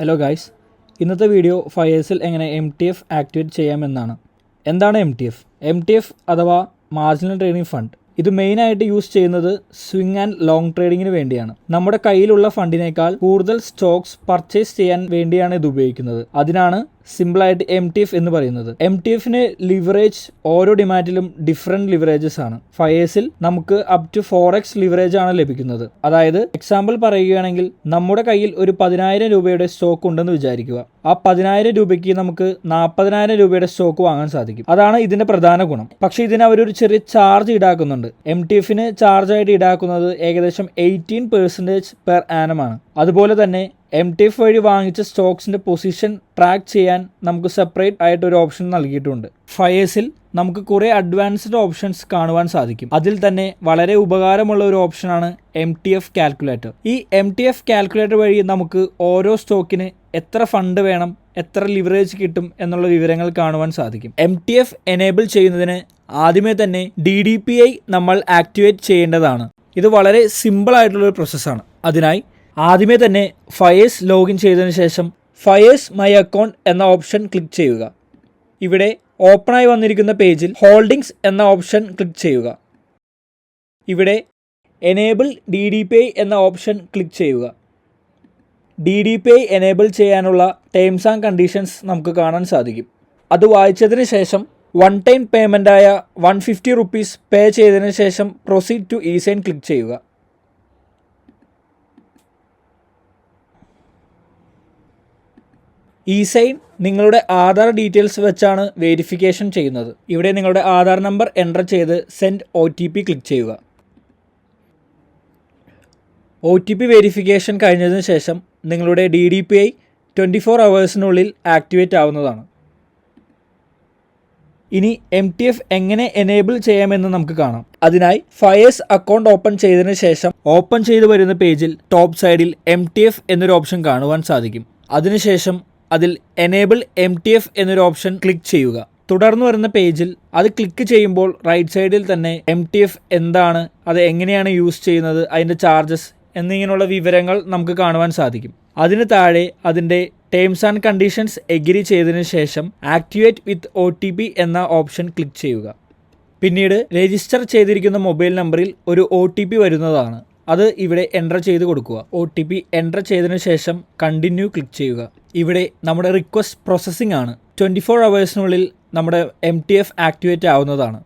Hello guys, ഇന്നത്തെ video ഫയേഴ്സിൽ എങ്ങനെ MTF activate ചെയ്യാമെന്നാണ്. എന്താണ് MTF അഥവാ മാർജിനൽ ട്രേഡിംഗ് ഫണ്ട്? ഇത് മെയിനായിട്ട് യൂസ് ചെയ്യുന്നത് സ്വിംഗ് ആൻഡ് ലോങ് ട്രേഡിങ്ങിന് വേണ്ടിയാണ്. നമ്മുടെ കയ്യിലുള്ള ഫണ്ടിനേക്കാൾ കൂടുതൽ സ്റ്റോക്സ് പർച്ചേസ് ചെയ്യാൻ വേണ്ടിയാണ് ഇത് ഉപയോഗിക്കുന്നത്. അതിനാണ് സിമ്പിളായിട്ട് MTF എന്ന് പറയുന്നത്. MTFന് ലിവറേജ് ഓരോ ഡിമാറ്റിലും ഡിഫറെൻറ്റ് ലിവറേജസ് ആണ്. ഫയേഴ്സിൽ നമുക്ക് അപ് ടു 4x ലിവറേജ് ആണ് ലഭിക്കുന്നത്. അതായത് എക്സാമ്പിൾ പറയുകയാണെങ്കിൽ നമ്മുടെ കയ്യിൽ ഒരു 10,000 രൂപയുടെ സ്റ്റോക്ക് ഉണ്ടെന്ന് വിചാരിക്കുക. ആ 10,000 രൂപയ്ക്ക് നമുക്ക് 40,000 രൂപയുടെ സ്റ്റോക്ക് വാങ്ങാൻ സാധിക്കും. അതാണ് ഇതിന്റെ പ്രധാന ഗുണം. പക്ഷേ ഇതിന് അവരൊരു ചെറിയ ചാർജ് ഈടാക്കുന്നുണ്ട്. MTFന് ചാർജായിട്ട് ഈടാക്കുന്നത് ഏകദേശം 18% പെർ ആനം ആണ്. അതുപോലെ തന്നെ MTF വഴി വാങ്ങിച്ച സ്റ്റോക്സിന്റെ പൊസിഷൻ ട്രാക്ക് ചെയ്യാൻ നമുക്ക് സെപ്പറേറ്റ് ആയിട്ട് ഒരു ഓപ്ഷൻ നൽകിയിട്ടുണ്ട്. ഫയേഴ്സിൽ നമുക്ക് കുറേ അഡ്വാൻസ്ഡ് ഓപ്ഷൻസ് കാണുവാൻ സാധിക്കും. അതിൽ തന്നെ വളരെ ഉപകാരമുള്ള ഒരു ഓപ്ഷനാണ് MTF കാൽക്കുലേറ്റർ. ഈ MTF കാൽക്കുലേറ്റർ വഴി നമുക്ക് ഓരോ സ്റ്റോക്കിന് എത്ര ഫണ്ട് വേണം, എത്ര ലിവറേജ് കിട്ടും എന്നുള്ള വിവരങ്ങൾ കാണുവാൻ സാധിക്കും. MTF എനേബിൾ ചെയ്യുന്നതിന് ആദ്യമേ തന്നെ DDPI നമ്മൾ ആക്ടിവേറ്റ് ചെയ്യേണ്ടതാണ്. ഇത് വളരെ സിമ്പിൾ ആയിട്ടുള്ളൊരു പ്രോസസ്സാണ്. അതിനായി ആദ്യമേ തന്നെ ഫയേഴ്സ് ലോഗിൻ ചെയ്തതിന് ശേഷം ഫയേഴ്സ് മൈ അക്കൗണ്ട് എന്ന ഓപ്ഷൻ ക്ലിക്ക് ചെയ്യുക. ഇവിടെ ഓപ്പണായി വന്നിരിക്കുന്ന പേജിൽ ഹോൾഡിംഗ്സ് എന്ന ഓപ്ഷൻ ക്ലിക്ക് ചെയ്യുക. ഇവിടെ എനേബിൾ DDPI എന്ന ഓപ്ഷൻ ക്ലിക്ക് ചെയ്യുക. DDPI എനേബിൾ ചെയ്യാനുള്ള ടേംസ് ആൻഡ് കണ്ടീഷൻസ് നമുക്ക് കാണാൻ സാധിക്കും. അത് വായിച്ചതിന് ശേഷം വൺ ടൈം പേയ്മെൻ്റായ 150 റുപ്പീസ് പേ ചെയ്തതിന് ശേഷം പ്രൊസീഡ് ടു ഇസൈൻ ക്ലിക്ക് ചെയ്യുക. ഇസൈൻ നിങ്ങളുടെ ആധാർ ഡീറ്റെയിൽസ് വെച്ചാണ് വെരിഫിക്കേഷൻ ചെയ്യുന്നത്. ഇവിടെ നിങ്ങളുടെ ആധാർ നമ്പർ എൻ്റർ ചെയ്ത് സെൻഡ് OTP ക്ലിക്ക് ചെയ്യുക. OTP വെരിഫിക്കേഷൻ കഴിഞ്ഞതിന് ശേഷം നിങ്ങളുടെ DDPI 24 ഹവേഴ്സിനുള്ളിൽ ആക്ടിവേറ്റ് ആവുന്നതാണ്. ഇനി MTF എങ്ങനെ എനേബിൾ ചെയ്യാമെന്ന് നമുക്ക് കാണാം. അതിനായി ഫയേഴ്സ് അക്കൗണ്ട് ഓപ്പൺ ചെയ്തതിന് ശേഷം ഓപ്പൺ ചെയ്തു വരുന്ന പേജിൽ ടോപ്പ് സൈഡിൽ MTF എന്നൊരു ഓപ്ഷൻ കാണുവാൻ സാധിക്കും. അതിനുശേഷം അതിൽ എനേബിൾ MTF എന്നൊരു ഓപ്ഷൻ ക്ലിക്ക് ചെയ്യുക. തുടർന്ന് വരുന്ന പേജിൽ അത് ക്ലിക്ക് ചെയ്യുമ്പോൾ റൈറ്റ് സൈഡിൽ തന്നെ MTF എന്താണ്, അത് എങ്ങനെയാണ് യൂസ് ചെയ്യുന്നത്, അതിൻ്റെ ചാർജസ് എന്നിങ്ങനെയുള്ള വിവരങ്ങൾ നമുക്ക് കാണുവാൻ സാധിക്കും. അതിന് താഴെ അതിൻ്റെ ടേംസ് ആൻഡ് കണ്ടീഷൻസ് എഗ്രി ചെയ്തതിന് ശേഷം ആക്ടിവേറ്റ് വിത്ത് OTP എന്ന ഓപ്ഷൻ ക്ലിക്ക് ചെയ്യുക. പിന്നീട് രജിസ്റ്റർ ചെയ്തിരിക്കുന്ന മൊബൈൽ നമ്പറിൽ ഒരു OTP വരുന്നതാണ്. അത് ഇവിടെ എൻ്റർ ചെയ്ത് കൊടുക്കുക. OTP എൻ്റർ ചെയ്തതിന് ശേഷം കണ്ടിന്യൂ ക്ലിക്ക് ചെയ്യുക. ഇവിടെ നമ്മുടെ റിക്വസ്റ്റ് പ്രോസസ്സിംഗ് ആണ്. 24 ഹവേഴ്സിനുള്ളിൽ നമ്മുടെ MTF ആക്ടിവേറ്റ് ആവുന്നതാണ്.